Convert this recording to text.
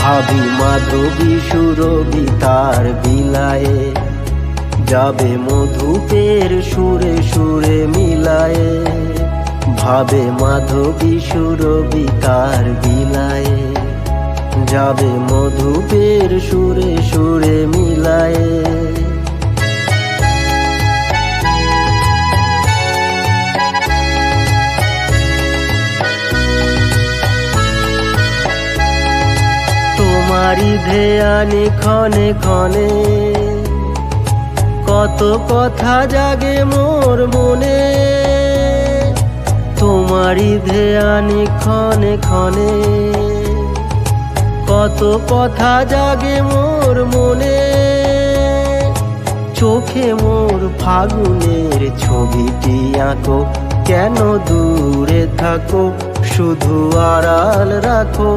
ভাবি মাধবী সুরভি তার বিলায়ে, যাবে মধুপের সুরে সুরে মিলায়ে। ভাবে মাধবী সুরভি তার বিলায়ে, যাবে মধুপের সুরে সুরে মিলায়ে। তোমারি ধ্যানে ক্ষণে ক্ষণে কত কথা জাগে মোর মনে। তোমারি ধ্যানে ক্ষণে ক্ষণে কত কথা জাগে মোর মনে। চোখে মোর ফাগুনের ছবিটি আঁকো, কেন দূরে থাকো শুধু আড়াল রাখো।